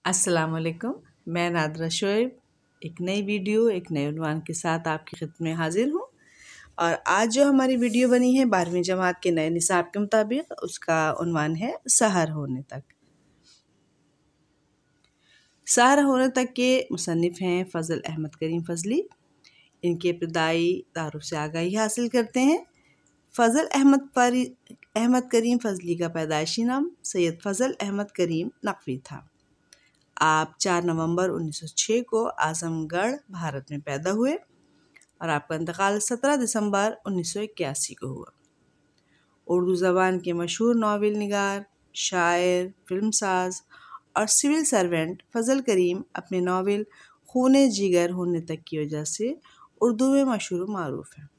अस्सलाम वालेकुम। मैं नादरा शोएब एक नई वीडियो एक नए उन्वान के साथ आपकी खिदमत में हाजिर हूँ। और आज जो हमारी वीडियो बनी है 12वीं जमात के नए निसाब के मुताबिक, उसका उन्वान है सहर होने तक। सहर होने तक के मुसन्निफ़ हैं फ़ज़ल अहमद करीम फ़ज़ली। इनके इब्तदाई तारुफ से आगाही हासिल करते हैं। फ़ज़ल अहमद करीम फ़ज़ली का पैदाइशी नाम सैयद फ़ज़ल अहमद करीम नक़वी था। आप 4 नवंबर 1906 को आज़मगढ़ भारत में पैदा हुए और आपका इंतकाल 17 दिसंबर 1981 को हुआ। उर्दू ज़बान के मशहूर नावल निगार, शायर, फिल्मसाज और सिविल सर्वेंट फ़ज़ल करीम अपने नावल खूने जिगर होने तक की वजह से उर्दू में मशहूर मारूफ हैं।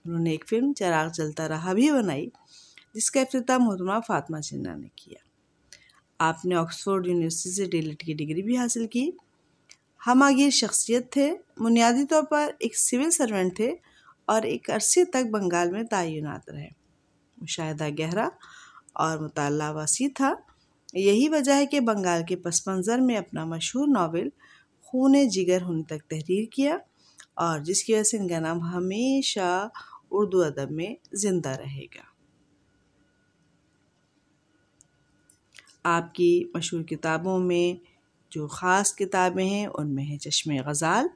उन्होंने एक फ़िल्म चिराग जलता रहा भी बनाई, जिसका इफ्तिताम मोहतरमा फ़ातिमा जिन्ना ने किया। आपने ऑक्सफोर्ड यूनिवर्सिटी से डीलिट की डिग्री भी हासिल की। हमागीर शख्सियत थे। बुनियादी तौर पर एक सिविल सर्वेंट थे और एक अरसे तक बंगाल में तैनात रहे। मुशाहिदा गहरा और मुताला वसी था। यही वजह है कि बंगाल के पस मंज़र में अपना मशहूर नावल खूने जिगर होने तक तहरीर किया और जिसकी वजह से इनका नाम हमेशा उर्दू अदब में ज़िंदा रहेगा। आपकी मशहूर किताबों में जो ख़ास किताबें हैं उनमें है चश्मे ग़ज़ाल,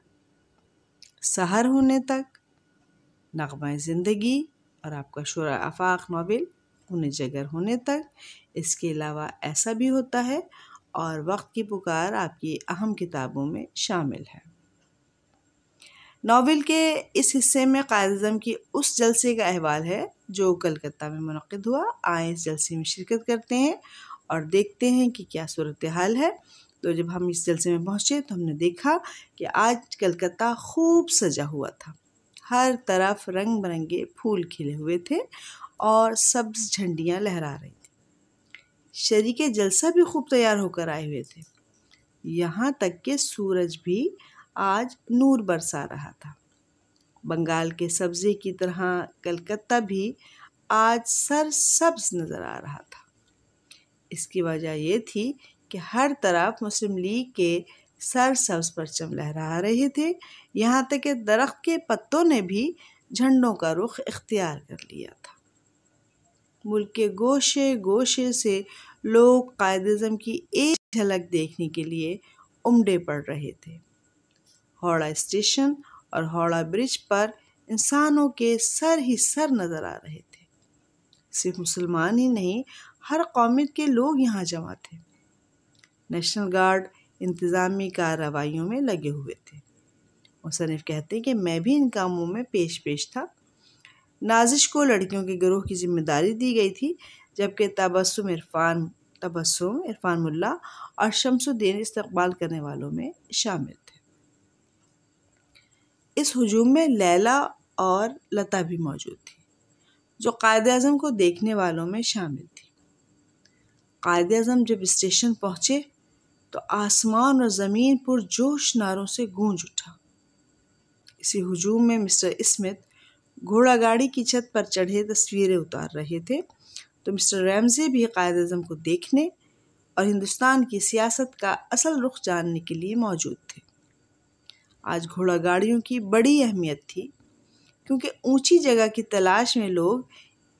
सहर होने तक, नग़्मा ज़िंदगी और आपका शुरा आफ़ाक़ नावल खूने जिगर होने तक। इसके अलावा ऐसा भी होता है और वक्त की पुकार आपकी अहम किताबों में शामिल है। नावल के इस हिस्से में क़ायद-ए-आज़म की उस जलसे का अहवाल है जो कलकत्ता में मुनक़्क़िद हुआ। आए इस जलसे में शिरकत करते हैं और देखते हैं कि क्या सूरत हाल है। तो जब हम इस जलसे में पहुँचे तो हमने देखा कि आज कलकत्ता खूब सजा हुआ था। हर तरफ रंग बिरंगे फूल खिले हुए थे और सब्ज़ झंडियाँ लहरा रही थी। शरीके जलसा भी खूब तैयार होकर आए हुए थे। यहाँ तक कि सूरज भी आज नूर बरसा रहा था। बंगाल के सब्ज़े की तरह कलकत्ता भी आज सरसब्ज़ नज़र आ रहा था। इसकी वजह ये थी कि हर तरफ मुस्लिम लीग के सरसब्ज़ परचम लहरा रहे थे। यहाँ तक कि दरख्त के पत्तों ने भी झंडों का रुख इख्तियार कर लिया था। मुल्क के गोशे गोशे से लोग क़ायद-ए-आज़म की एक झलक देखने के लिए उमड़े पड़ रहे थे। हावड़ा स्टेशन और हावड़ा ब्रिज पर इंसानों के सर ही सर नज़र आ रहे थे। सिर्फ मुसलमान ही नहीं, हर कौमियत के लोग यहाँ जमा थे। नेशनल गार्ड इंतज़ामी कार्रवाइयों में लगे हुए थे। मुसन्निफ़ कहते हैं कि मैं भी इन कामों में पेश था। नाजिश को लड़कियों के गिरोह की जिम्मेदारी दी गई थी, जबकि तबस्सुम इरफान मुल्ला और शमसुद्दीन इस्तकबाल करने वालों में शामिल थे। इस हुजूम में लैला और लता भी मौजूद थी, जो क़ायद-ए-आज़म को देखने वालों में शामिल थी। क़ायद-ए-आज़म जब स्टेशन पहुँचे तो आसमान और ज़मीन पुरजोश नारों से गूंज उठा। इसी हुजूम में मिस्टर स्मिथ घोड़ा गाड़ी की छत पर चढ़े तस्वीरें उतार रहे थे, तो मिस्टर रैमज़े भी क़ायद-ए-आज़म को देखने और हिंदुस्तान की सियासत का असल रुख जानने के लिए मौजूद थे। आज घोड़ा गाड़ियों की बड़ी अहमियत थी, क्योंकि ऊंची जगह की तलाश में लोग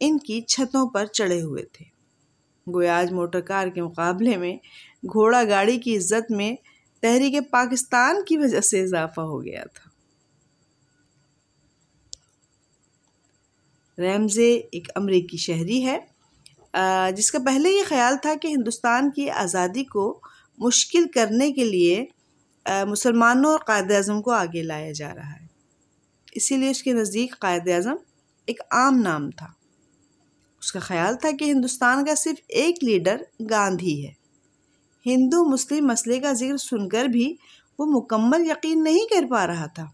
इनकी छतों पर चढ़े हुए थे। गोया आज मोटर कार के मुकाबले में घोड़ा गाड़ी की इज्जत में तहरीक पाकिस्तान की वजह से इजाफा हो गया था। रैमज़े एक अमरीकी शहरी है, जिसका पहले ये ख्याल था कि हिंदुस्तान की आज़ादी को मुश्किल करने के लिए मुसलमानों और क़ायद-ए-आज़म को आगे लाया जा रहा है। इसीलिए उसके नज़दीक क़ायद-ए-आज़म एक आम नाम था। उसका ख्याल था कि हिंदुस्तान का सिर्फ एक लीडर गांधी है। हिंदू मुस्लिम मसले का जिक्र सुनकर भी वो मुकम्मल यकीन नहीं कर पा रहा था,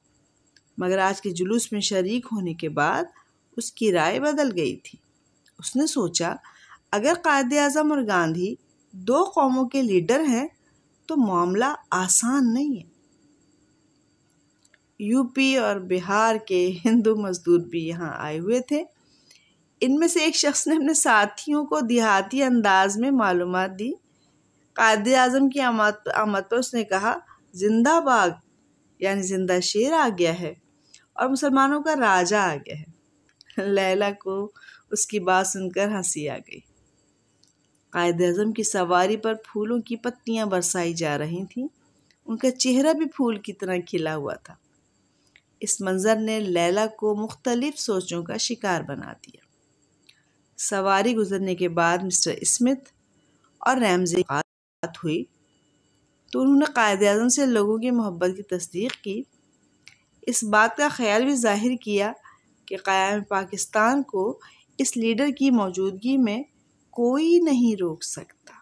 मगर आज के जुलूस में शरीक होने के बाद उसकी राय बदल गई थी। उसने सोचा, अगर क़ायद-ए-आज़म और गांधी दो कौमों के लीडर हैं तो मामला आसान नहीं है। यूपी और बिहार के हिंदू मजदूर भी यहाँ आए हुए थे। इनमें से एक शख्स ने अपने साथियों को देहाती अंदाज में मालूमात दी قائد اعظم کی آمد پر اس نے کہا زندہ باغ، یعنی زندہ شیر آ گیا ہے اور مسلمانوں کا راجا آ گیا ہے۔ لیلا کو اس کی بات سن کر ہنسی آ گئی۔ قائد اعظم کی سواری پر پھولوں کی پتیاں برسائی جا رہی تھیں، ان کا چہرہ بھی پھول کی طرح کھلا ہوا تھا۔ اس منظر نے لیلا کو مختلف سوچوں کا شکار بنا دیا۔ سواری گزرنے کے بعد مسٹر اسمتھ اور ریمزی کی بات ہوئی تو انہوں نے قائد اعظم سے لوگوں کی محبت کی تصدیق کی۔ اس بات کا خیال بھی ظاہر کیا کہ قیام پاکستان کو اس لیڈر کی موجودگی میں کوئی نہیں روک سکتا۔